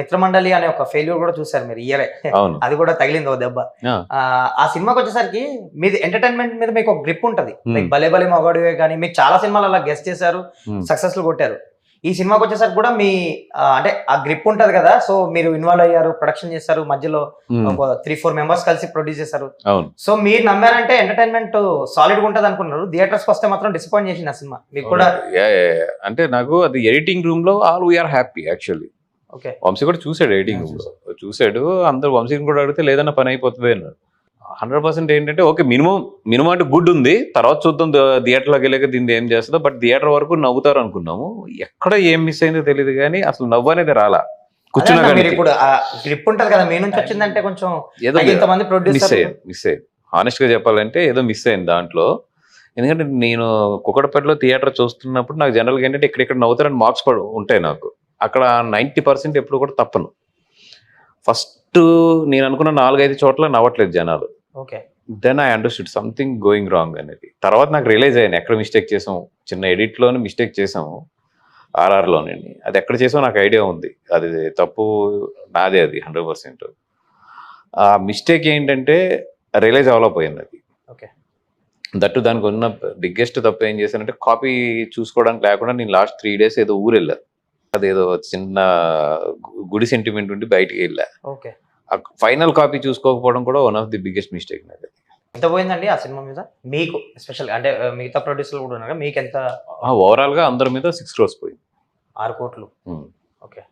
మిత్రమండలి అనే ఒక ఫెయిల్యూర్ కూడా చూసారు మీరు ఇయరే. అవును. అది కూడా తగిలింది ఓ దెబ్బ. ఆ సినిమాకి వచ్చేసరికి మీది ఎంటర్టైన్మెంట్ మీద మీకు ఒక గ్రిప్ ఉంటది. లైక్ భలే భలే మగాడివే కానీ మీకు చాలా సినిమాలు అలా గెస్ట్ చేశారు, సక్సెస్ఫుల్ కొట్టారు. ఈ సినిమాకి వచ్చేసరికి కూడా మీ అంటే ఆ గ్రిప్ ఉంటది కదా, సో మీరు ఇన్వాల్వ్ అయ్యారు, ప్రొడక్షన్ చేశారు, మధ్యలో ఒక 3-4 మెంబర్స్ కలిసి ప్రొడ్యూస్ చేశారు. సో మీరు నమ్మారంటే ఎంటర్టైన్మెంట్ సాలిడ్ గా ఉంటది అనుకున్నారు. థియేటర్స్ వస్తే మాత్రం డిసప్పాయింట్ చేసింది ఆ సినిమా మీకు కూడా. అంటే నాకు అది ఎడిటింగ్ రూమ్ లో all we are happy actually. Okay, Vamshi కూడా చూసాడు ఎడిటింగ్ రూమ్ లో, చూసాడు. అందరు వంశీని కూడా అడిగితే లేదన్న పని అయిపోతుంది అన్నాడు. 100% ఏంటంటే ఓకే మినిమం అంటే గుడ్ ఉంది, తర్వాత చూద్దాం థియేటర్లోకి వెళ్ళాక దీన్ని ఏం చేస్తుందో. బట్ థియేటర్ వరకు నవ్వుతారు అనుకున్నాము. ఎక్కడ ఏం మిస్ అయిందో తెలియదు కానీ అసలు నవ్వు అనేది రాలా. కూర్చున్నా ఇప్పుడు గ్రిప్ ఉంటది కదా మీ నుంచి వచ్చిందంటే కొంచెం ఏదో ఇంతమంది ప్రొడ్యూసర్ మిస్ అయ్యింది. హానెస్ట్ గా చెప్పాలంటే ఏదో మిస్ అయింది దాంట్లో. ఎందుకంటే నేను కుకటపల్లిలో థియేటర్ చూస్తున్నప్పుడు నాకు జనరల్గా ఏంటంటే ఇక్కడ నవ్వుతారని మార్క్స్ ఉంటాయి నాకు. అక్కడ 90% ఎప్పుడు కూడా తప్పను. ఫస్ట్ నేను అనుకున్న 4-5 చోట్ల నవ్వట్లేదు జనాలు. Then I understood something going wrong అనేది. తర్వాత నాకు రియలైజ్ అయ్యాను ఎక్కడ మిస్టేక్ చేసాము. చిన్న ఎడిట్లోనే మిస్టేక్ చేసాము ఆర్ఆర్లోనండి. అది ఎక్కడ చేసామో నాకు ఐడియా ఉంది. అది తప్పు నాదే, అది 100%. ఆ మిస్టేక్ ఏంటంటే రియలైజ్ అవ్వలేకపోయింది అది. దట్టు దానికి ఉన్న బిగ్గెస్ట్ తప్పు ఏం చేశానంటే కాపీ చూసుకోవడానికి లేకుండా నేను లాస్ట్ 3 days ఏదో ఊరు వెళ్ళా. అదేదో చిన్న గుడి సెంటిమెంట్ ఉండి బయటికి వెళ్ళా. ఫైనల్ కాపీ చూసుకోకపోవడం కూడా one of the biggest mistake నాకు. ఎంత పోయిందండి ఆ సినిమా మీద మీకు స్పెషల్? అంటే మిగతా ప్రొడ్యూసర్లు కూడా ఉన్నారు, మీకు ఎంత? ఓవరాల్ గా అందరి మీద 6 crores పోయింది. 6 కోట్లు. ఓకే.